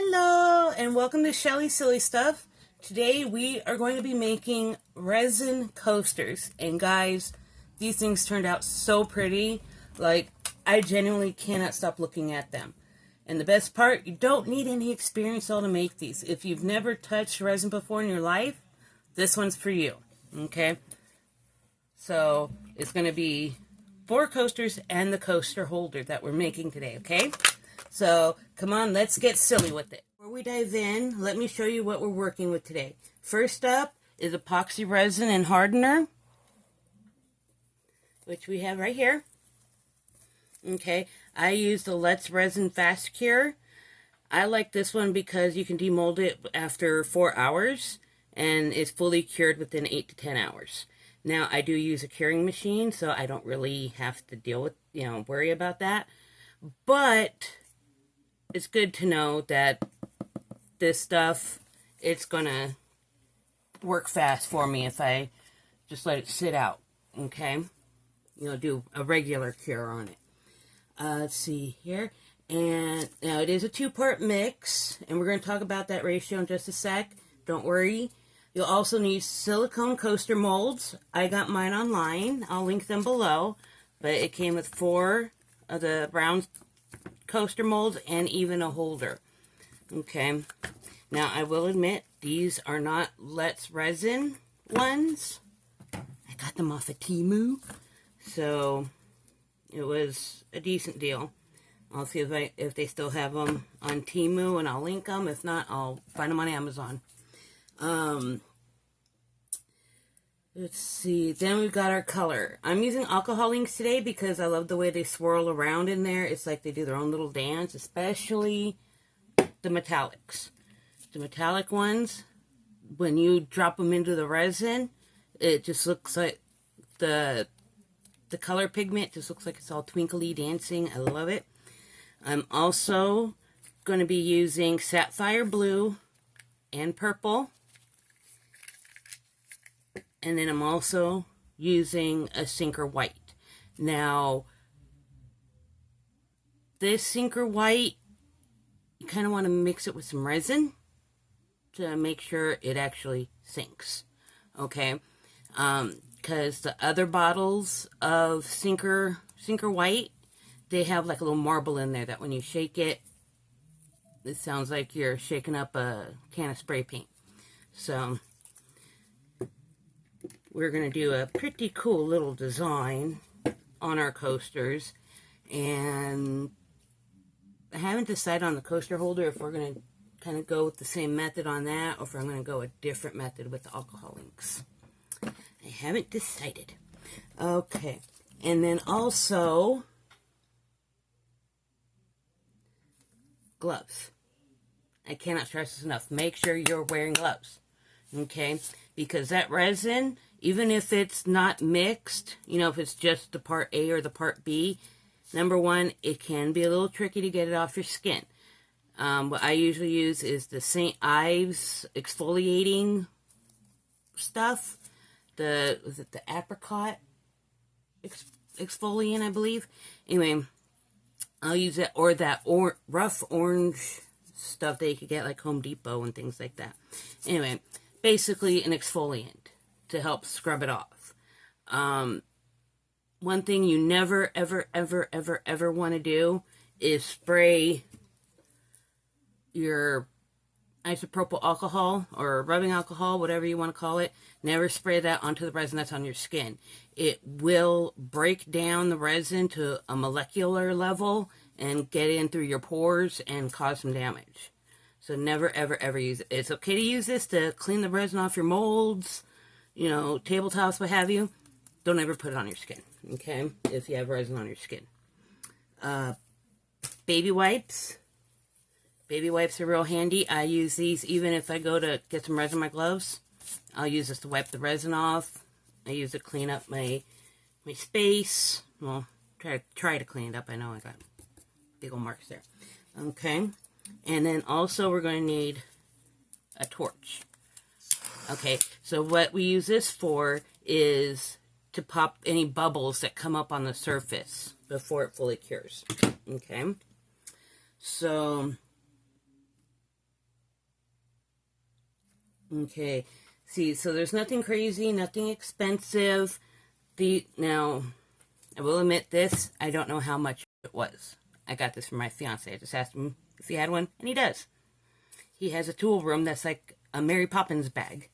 Hello and welcome to Shelly's Silly Stuff. Today we are going to be making resin coasters, and guys, these things turned out so pretty. Like, I genuinely cannot stop looking at them. And the best part, you don't need any experience at all to make these. If you've never touched resin before in your life, this one's for you. Okay, so it's going to be 4 coasters and the coaster holder that we're making today. Okay, so come on, let's get silly with it. Before we dive in, let me show you what we're working with today. First up is epoxy resin and hardener, which we have right here. Okay, I use the Let's Resin Fast Cure. I like this one because you can demold it after 4 hours, and it's fully cured within 8 to 10 hours. Now, I do use a curing machine, so I don't really have to deal with, worry about that. But it's good to know that this stuff, it's gonna work fast for me if I just let it sit out, okay? Do a regular cure on it. Let's see here. And now it is a 2-part mix, and we're going to talk about that ratio in just a sec. Don't worry. You'll also need silicone coaster molds. I got mine online. I'll link them below. But it came with 4 of the round coaster molds and even a holder. Okay. Now, I will admit, these are not Let's Resin ones. I got them off of Temu. So it was a decent deal. I'll see if they still have them on Temu, and I'll link them. If not, I'll find them on Amazon. Let's see. Then we've got our color. I'm using alcohol inks today because I love the way they swirl around in there. It's like they do their own little dance, especially the metallics. The metallic ones, when you drop them into the resin, it just looks like the color pigment just looks like it's all twinkly dancing. I love it. I'm also going to be using sapphire blue and purple. And then I'm also using a sinker white. Now, this sinker white, you kind of want to mix it with some resin to make sure it actually sinks. Okay? Because the other bottles of sinker white, they have like a little marble in there that when you shake it, it sounds like you're shaking up a can of spray paint. So we're going to do a pretty cool little design on our coasters. And I haven't decided on the coaster holder if we're going to kind of go with the same method on that, or if I'm going to go a different method with the alcohol inks. I haven't decided. Okay. And then also gloves. I cannot stress this enough. Make sure you're wearing gloves. Okay? Because that resin, even if it's not mixed, if it's just the part A or the part B, number one, it can be a little tricky to get it off your skin. What I usually use is the St. Ives exfoliating stuff. Was it the apricot exfoliant, I believe? Anyway, I'll use it, or that rough orange stuff that you could get like Home Depot and things like that. Anyway, basically an exfoliant to help scrub it off. One thing you never, ever, ever, ever, ever want to do is spray your isopropyl alcohol or rubbing alcohol, whatever you want to call it. Never spray that onto the resin that's on your skin. It will break down the resin to a molecular level and get in through your pores and cause some damage. So never, ever, ever use it. It's okay to use this to clean the resin off your molds, tabletops, what have you. Don't ever put it on your skin, okay, if you have resin on your skin. Baby wipes. Baby wipes are real handy. I use these even if I go to get some resin on my gloves. I'll use this to wipe the resin off. I use it to clean up my space. Well, try to clean it up. I know I got big old marks there. Okay. And then also we're going to need a torch. Okay, so what we use this for is to pop any bubbles that come up on the surface before it fully cures. Okay, so Okay, see, so there's nothing crazy, nothing expensive. Now, I will admit this, I don't know how much it was. I got this from my fiance. I just asked him if he had one, and he does. He has a tool room that's like a Mary Poppins bag.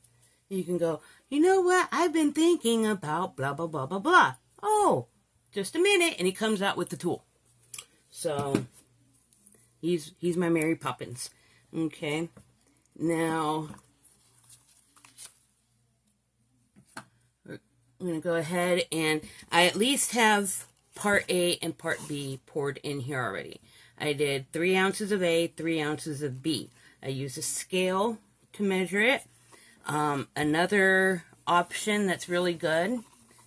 You can go, you know what? I've been thinking about blah, blah, blah, blah, blah. Oh, just a minute. And he comes out with the tool. So, he's my Mary Poppins. Okay. Now, I'm going to go ahead and I at least have part A and part B poured in here already. I did 3 ounces of A, 3 ounces of B. I used a scale to measure it. Another option that's really good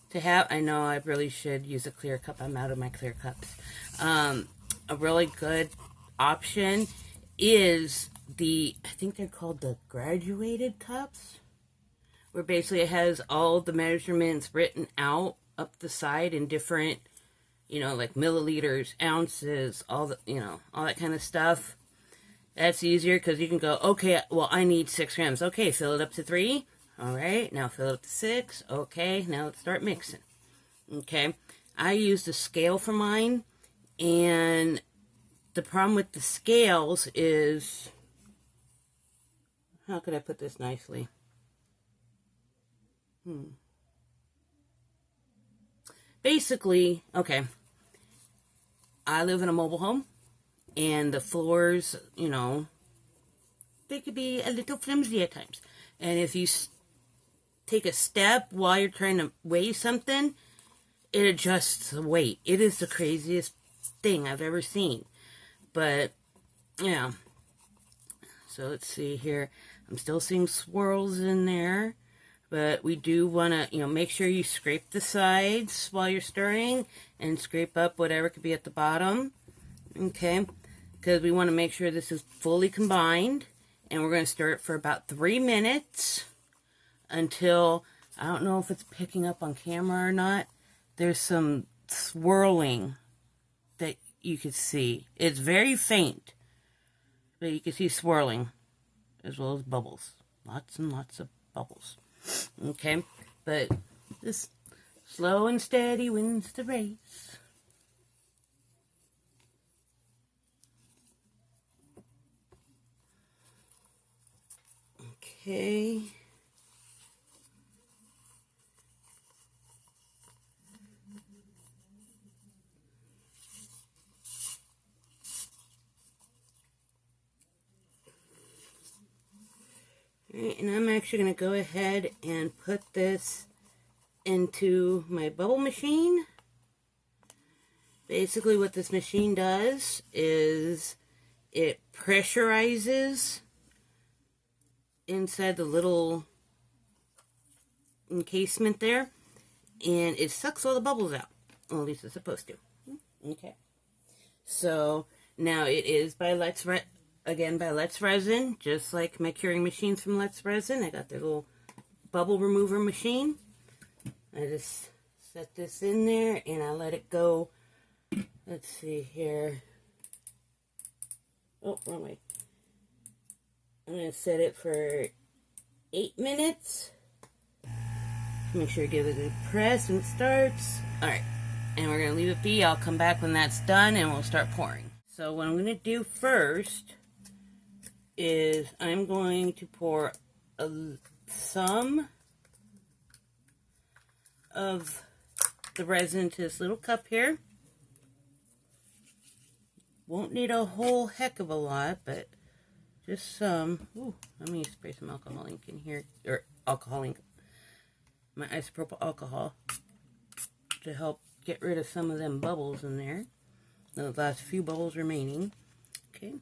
to have, I know I really should use a clear cup. I'm out of my clear cups. A really good option is I think they're called the graduated cups, where basically it has all the measurements written out up the side in different, like milliliters, ounces, all that kind of stuff. That's easier because you can go, okay, well, I need 6 grams. Okay, fill it up to 3. All right, now fill it up to 6. Okay, now let's start mixing. Okay, I used a scale for mine, and the problem with the scales is, how could I put this nicely? Basically, okay, I live in a mobile home, and the floors, they could be a little flimsy at times. And if you take a step while you're trying to weigh something, it adjusts the weight. It is the craziest thing I've ever seen. But, yeah. So let's see here. I'm still seeing swirls in there. But we do want to, make sure you scrape the sides while you're stirring. And scrape up whatever could be at the bottom. Okay? Because we want to make sure this is fully combined. And we're going to stir it for about 3 minutes. Until, I don't know if it's picking up on camera or not. There's some swirling that you could see. It's very faint. But you can see swirling. As well as bubbles. Lots and lots of bubbles. Okay, but this slow and steady wins the race. Okay. Alright, and I'm actually going to go ahead and put this into my bubble machine. Basically what this machine does is it pressurizes inside the little encasement there, and it sucks all the bubbles out. Well, at least it's supposed to. Okay. So now it is by Let's Resin, just like my curing machines from Let's Resin. I got their little bubble remover machine. I just set this in there and I let it go. Let's see here. Oh, wrong way. I'm going to set it for 8 minutes. Make sure to give it a press when it starts. Alright, and we're going to leave it be. I'll come back when that's done and we'll start pouring. So what I'm going to do first is I'm going to pour some of the resin into this little cup here. Won't need a whole heck of a lot, but just some. Ooh, let me spray some alcohol ink in here, or alcohol ink, my isopropyl alcohol, to help get rid of some of them bubbles in there. The last few bubbles remaining. Okay.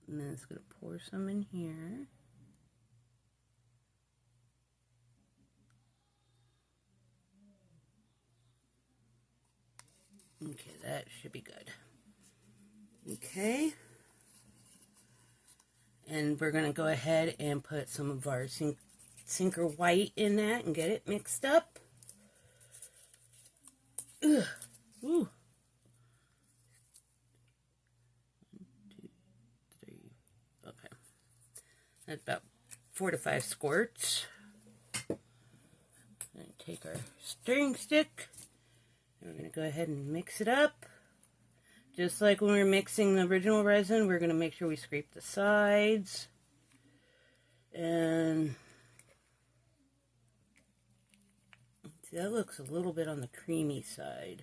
And then it's going to pour some in here. Okay, that should be good. Okay. And we're going to go ahead and put some of our Sinker White in that and get it mixed up. Ugh. Ooh. 1, 2, 3. Okay. That's about 4 to 5 squirts. And take our stirring stick. And we're going to go ahead and mix it up. Just like when we were mixing the original resin, we're going to make sure we scrape the sides. And see, that looks a little bit on the creamy side.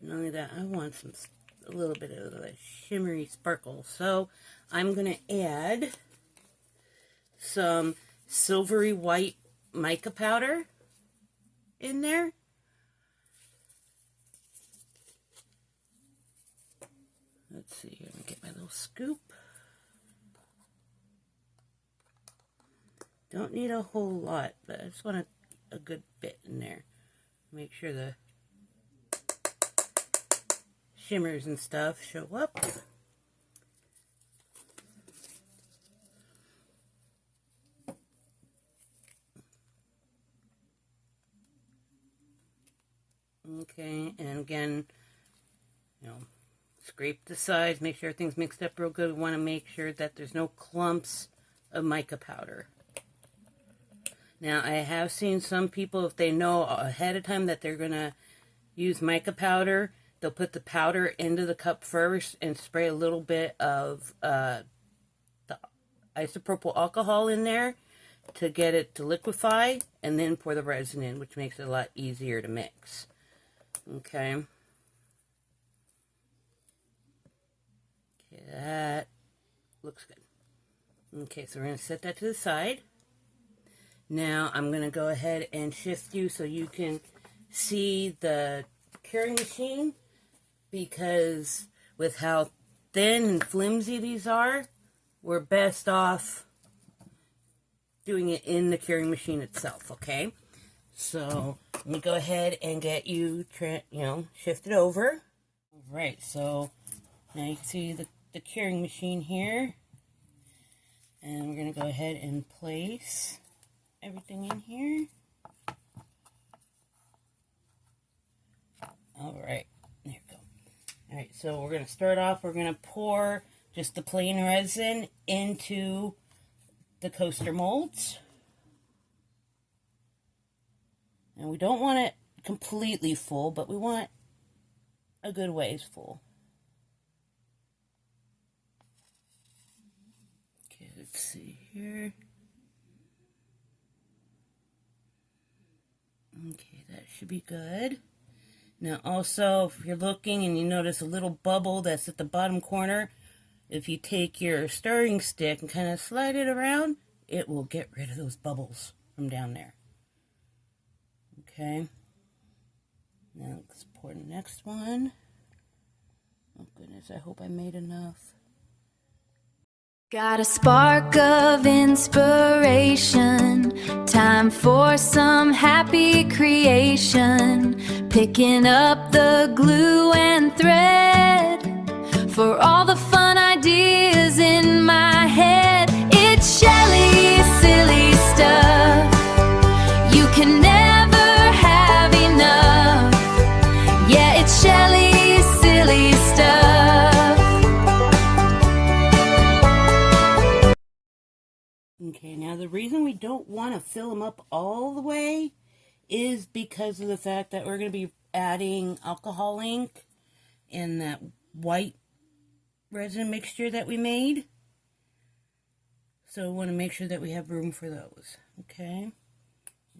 Not only that, I want a little bit of a shimmery sparkle. So I'm going to add some silvery white mica powder in there. Let's see, I'm going to get my little scoop. Don't need a whole lot, but I just want a good bit in there. Make sure the shimmers and stuff show up. Okay, and again, scrape the sides, make sure everything's mixed up real good. We want to make sure that there's no clumps of mica powder. Now, I have seen some people, if they know ahead of time that they're going to use mica powder, they'll put the powder into the cup first and spray a little bit of the isopropyl alcohol in there to get it to liquefy, and then pour the resin in, which makes it a lot easier to mix. Okay. Okay, that looks good. Okay, so we're going to set that to the side. Now I'm going to go ahead and shift you so you can see the curing machine, because with how thin and flimsy these are, we're best off doing it in the curing machine itself, okay? So let me go ahead and get you, shifted over. All right, so now you can see the curing machine here. And we're going to go ahead and place everything in here. All right, there we go. All right, so we're going to start off, we're going to pour just the plain resin into the coaster molds. And we don't want it completely full, but we want a good ways full. Okay, let's see here. Okay, that should be good. Now also, if you're looking and you notice a little bubble that's at the bottom corner, if you take your stirring stick and kind of slide it around, it will get rid of those bubbles from down there. Okay. Now let's pour the next one. Oh goodness, I hope I made enough. Got a spark of inspiration, time for some happy creation, picking up the glue and thread for all the fun ideas in my head. It's Shelley's silly stuff, you can never have enough. Yeah, it's Shelley's silly stuff. Okay, now the reason we don't want to fill them up all the way is because of the fact that we're going to be adding alcohol ink in that white resin mixture that we made. So we want to make sure that we have room for those. Okay,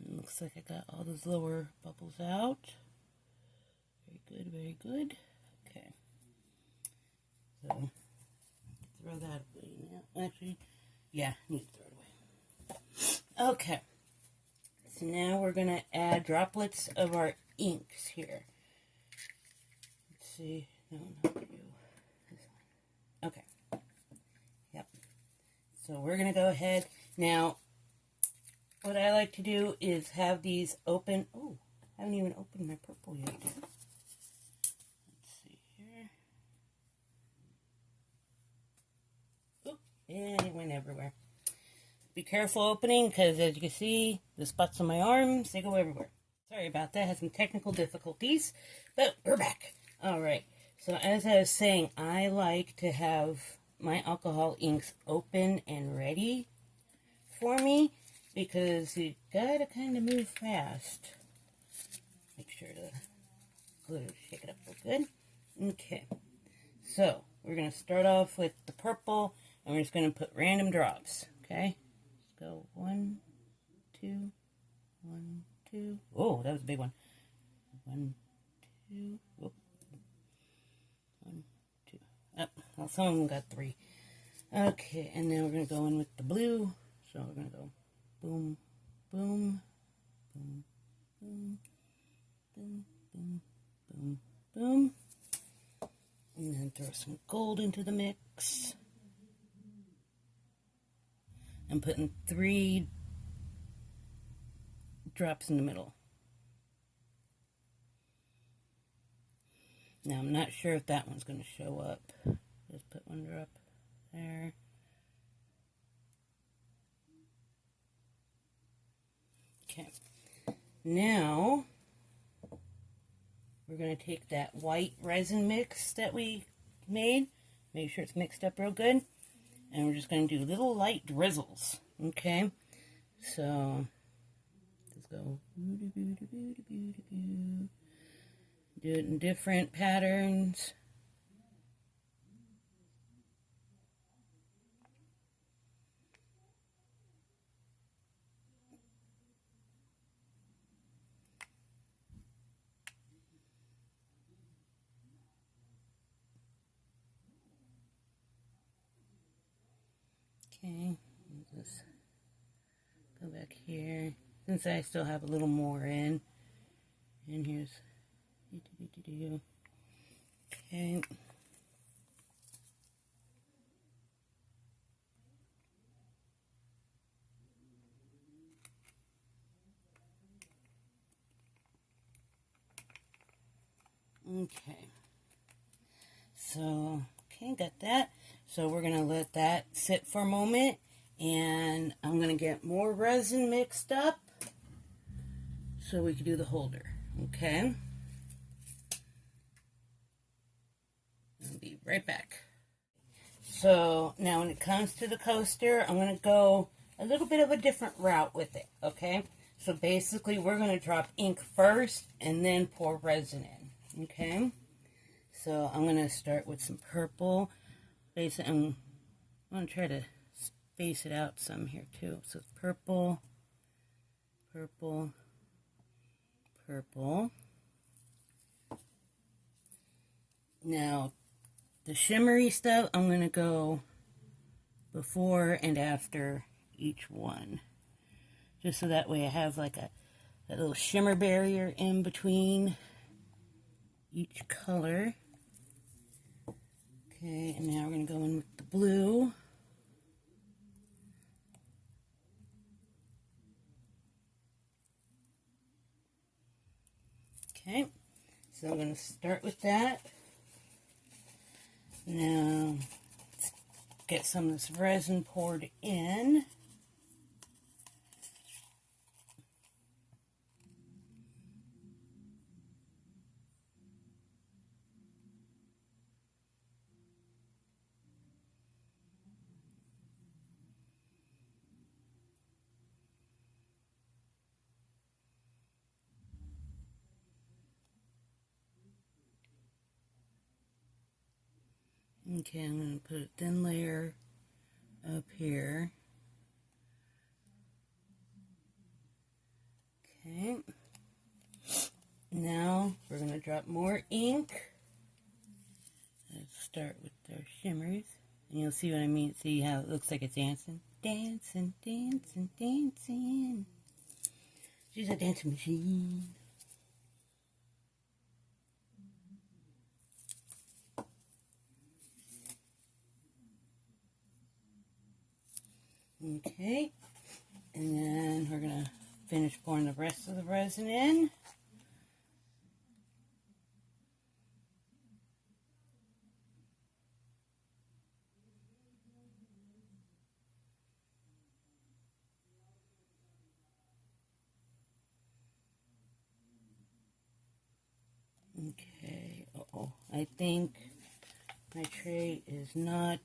it looks like I got all those lower bubbles out. Very good, very good. Okay, so throw that away now. Actually, yeah, I need to throw it away. Okay, so now we're going to add droplets of our inks here. Let's see. No, not you. This one. Okay. Yep. So we're going to go ahead. Now, what I like to do is have these open. Oh, I haven't even opened my purple yet. Let's see here. Oh, and it went everywhere. Be careful opening, because as you can see, the spots on my arms, they go everywhere. Sorry about that, I had some technical difficulties, but we're back. Alright, so as I was saying, I like to have my alcohol inks open and ready for me because you gotta kind of move fast. Make sure to glue, shake it up real good. Okay, so we're gonna start off with the purple, and we're just gonna put random drops. Okay, let's go 1, 2, 1, 2. Oh, that was a big one. 1, 2. Whoop. 1, 2. Oh, well, some of them got 3. Okay, and then we're going to go in with the blue. So we're going to go boom, boom, boom, boom, boom, boom, boom, boom. And then throw some gold into the mix. I'm putting 3 drops in the middle. Now, I'm not sure if that one's going to show up. Just put 1 drop there. Okay. Now, we're going to take that white resin mix that we made. Make sure it's mixed up real good. And we're just going to do little light drizzles. Okay? So, let's go. Do it in different patterns. Okay, let's go back here. Since I still have a little more in. And here's. Okay. Okay. So, okay, got that. So we're going to let that sit for a moment. And I'm going to get more resin mixed up so we can do the holder. Okay. I'll be right back. So now when it comes to the coaster, I'm going to go a little bit of a different route with it. Okay. So basically we're going to drop ink first and then pour resin in. Okay. So I'm going to start with some purple. Basically, I'm going to try to space it out some here too. So it's purple, purple, purple. Now, the shimmery stuff, I'm going to go before and after each one. Just so that way I have like a little shimmer barrier in between each color. Okay, and now we're going to go in with the blue. Okay, so I'm going to start with that. Now, let's get some of this resin poured in. Okay, I'm going to put a thin layer up here. Okay. Now we're going to drop more ink. Let's start with our shimmers. And you'll see what I mean. See how it looks like it's dancing? Dancing, dancing, dancing. She's a dancing machine. Okay, and then we're going to finish pouring the rest of the resin in. Okay, uh-oh, I think my tray is not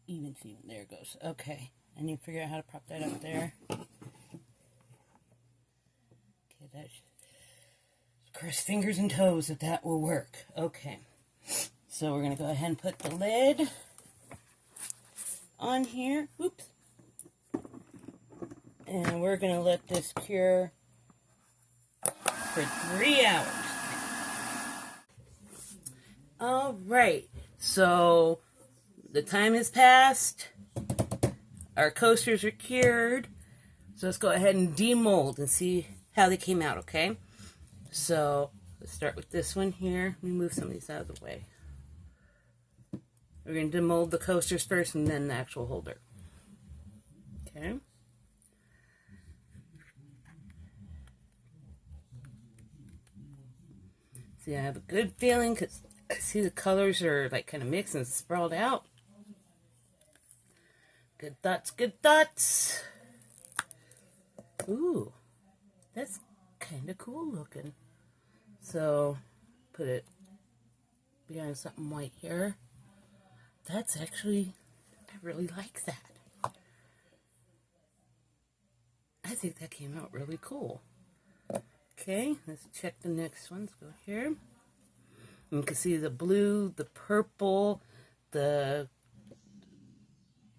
even see. There it goes. Okay. I need to figure out how to prop that up there. Okay, that's cross fingers and toes that that will work. Okay. So we're going to go ahead and put the lid on here. Oops. And we're going to let this cure for 3 hours. Alright, so the time has passed. Our coasters are cured. So let's go ahead and demold and see how they came out, okay? So let's start with this one here. Let me move some of these out of the way. We're going to demold the coasters first and then the actual holder. Okay. See, I have a good feeling because I see the colors are like kind of mixed and sprawled out. Good thoughts, good thoughts. Ooh, that's kind of cool looking. So, put it behind something white here. That's actually, I really like that. I think that came out really cool. Okay, let's check the next one. Let's go here. You can see the blue, the purple, the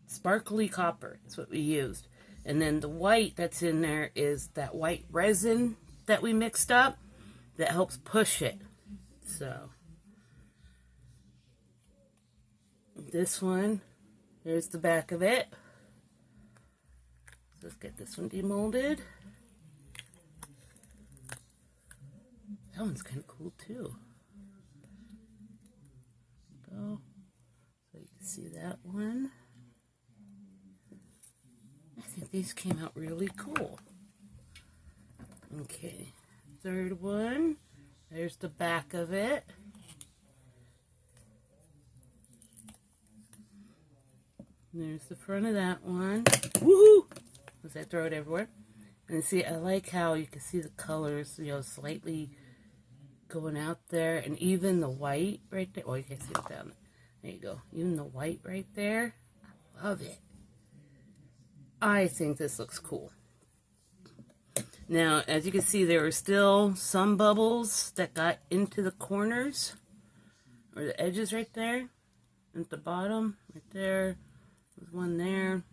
sparkly copper. That's what we used. And then the white that's in there is that white resin that we mixed up that helps push it. So, this one, here's the back of it. So let's get this one demolded. That one's kind of cool too. Go. So you can see that one. I think these came out really cool. Okay, third one. There's the back of it. There's the front of that one. Woohoo! As I throw it everywhere. And see, I like how you can see the colors, you know, slightly going out there, and even the white right there. Oh, you can see it down there. There you go. Even the white right there. I love it. I think this looks cool. Now, as you can see, there are still some bubbles that got into the corners, or the edges right there, at the bottom, right there. There's one there.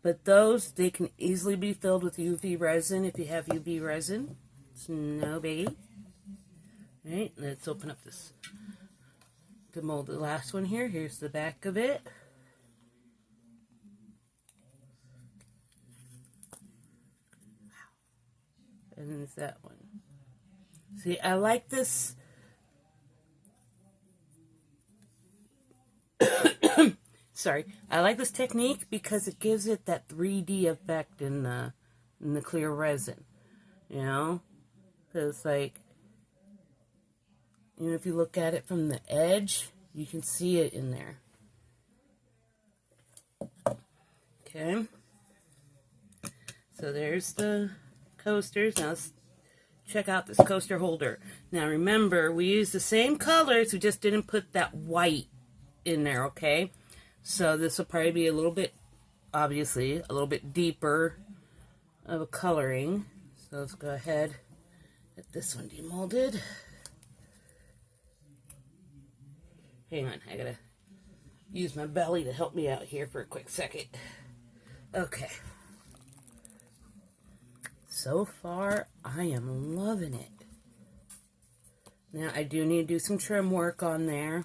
But those, they can easily be filled with UV resin if you have UV resin. It's no biggie. Alright, let's open up this to mold the last one here. Here's the back of it. Wow. And there's that one. See, I like this. Sorry, I like this technique because it gives it that 3D effect in the clear resin. You know, because like, you know, if you look at it from the edge, you can see it in there. Okay. So there's the coasters. Now let's check out this coaster holder. Now remember, we used the same colors, we just didn't put that white in there, okay? So this will probably be a little bit, obviously, a little bit deeper of a coloring. So let's go ahead, get this one demolded. Hang on, I gotta use my belly to help me out here for a quick second. Okay. So far, I am loving it. Now, I do need to do some trim work on there.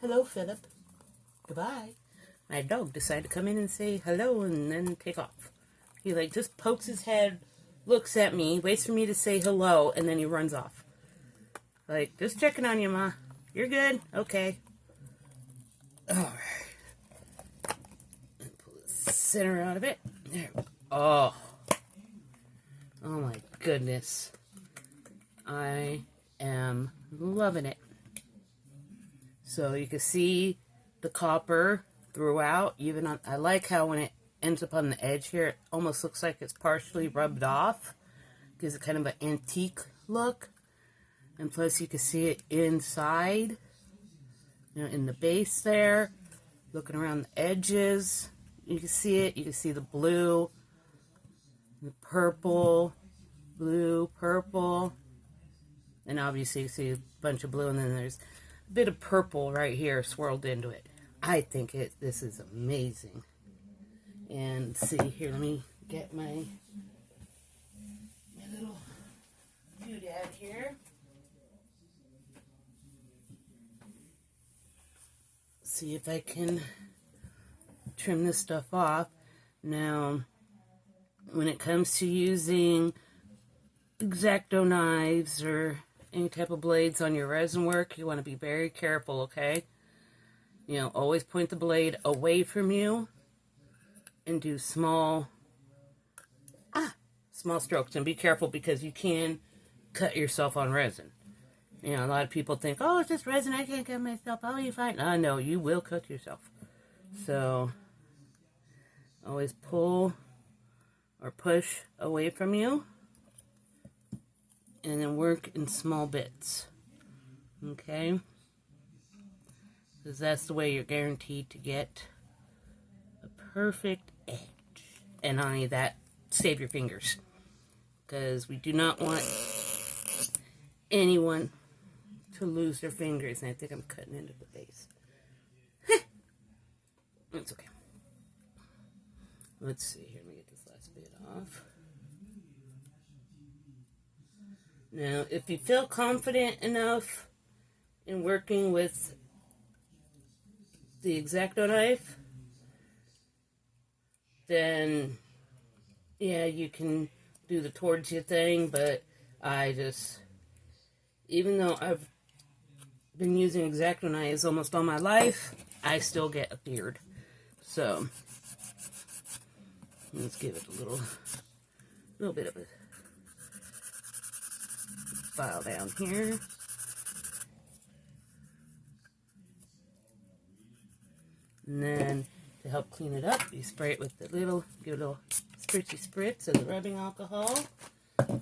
Hello, Philip. Goodbye. My dog decided to come in and say hello and then take off. He like just pokes his head, looks at me, waits for me to say hello, and then he runs off. Like, just checking on you, Ma. You're good? Okay. Alright. Pull the center out of it. There. Oh. Oh my goodness. I am loving it. So you can see the copper throughout. Even on, I like how when it ends up on the edge here, it almost looks like it's partially rubbed off. Gives it kind of an antique look. And plus you can see it inside, you know, in the base there, looking around the edges. You can see it. You can see the blue, the purple, blue, purple. And obviously you see a bunch of blue, and then there's a bit of purple right here swirled into it. I think this is amazing. And see here, let me get my little doodad here. See if I can trim this stuff off. Now, when it comes to using X-Acto knives or any type of blades on your resin work, you want to be very careful, okay? You know, always point the blade away from you and do small strokes. And be careful because you can cut yourself on resin. You know, a lot of people think, oh, it's just resin, I can't cut myself, I'll be fine. No, you will cut yourself. So, always pull or push away from you. And then work in small bits. Okay? Because that's the way you're guaranteed to get a perfect edge. And not only that, save your fingers. Because we do not want anyone to lose their fingers. And I think I'm cutting into the base. It's okay. Let's see here. Let me get this last bit off. Now, if you feel confident enough in working with the X-Acto knife, then, yeah, you can do the towards you thing, but even though I've been using X-Acto knives almost all my life, I still get a beard. So, let's give it a little bit of a file down here. And then to help clean it up, you spray it with give it a little spritz of the rubbing alcohol. And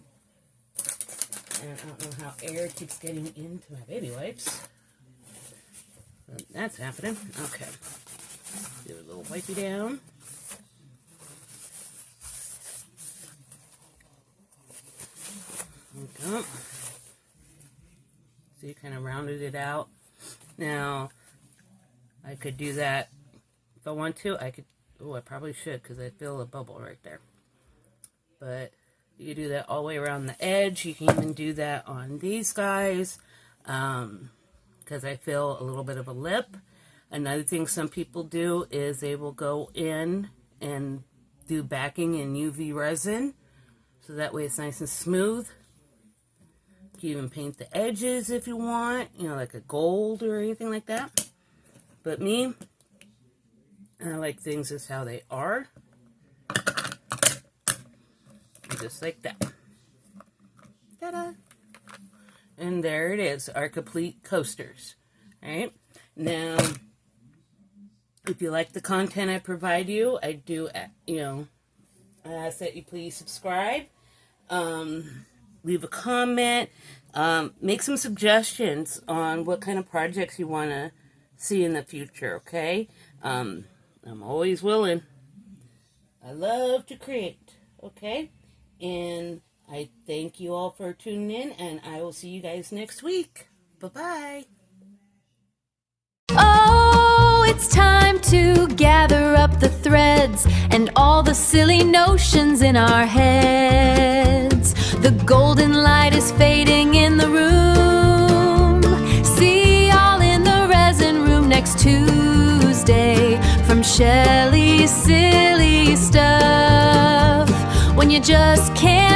I don't know how air keeps getting into my baby wipes, but that's happening. Okay. Do a little wipey down. Okay. So you kind of rounded it out. Now, I could do that if I want to. I probably should because I feel a bubble right there. But you can do that all the way around the edge. You can even do that on these guys because I feel a little bit of a lip. Another thing some people do is they will go in and do backing in UV resin. So that way it's nice and smooth. You can even paint the edges if you want, you know, like a gold or anything like that. But me, I like things as how they are. Just like that. Ta-da! And there it is, our complete coasters. Alright? Now, if you like the content I provide you, I do, you know, I ask that you please subscribe. Leave a comment. Make some suggestions on what kind of projects you want to see in the future, okay? I'm always willing. I love to create, okay? And I thank you all for tuning in, and I will see you guys next week. Bye-bye. Oh, it's time to gather up the threads and all the silly notions in our heads. The golden light is fading in the room. See y'all in the resin room next Tuesday. From Shelly's silly stuff, when you just can't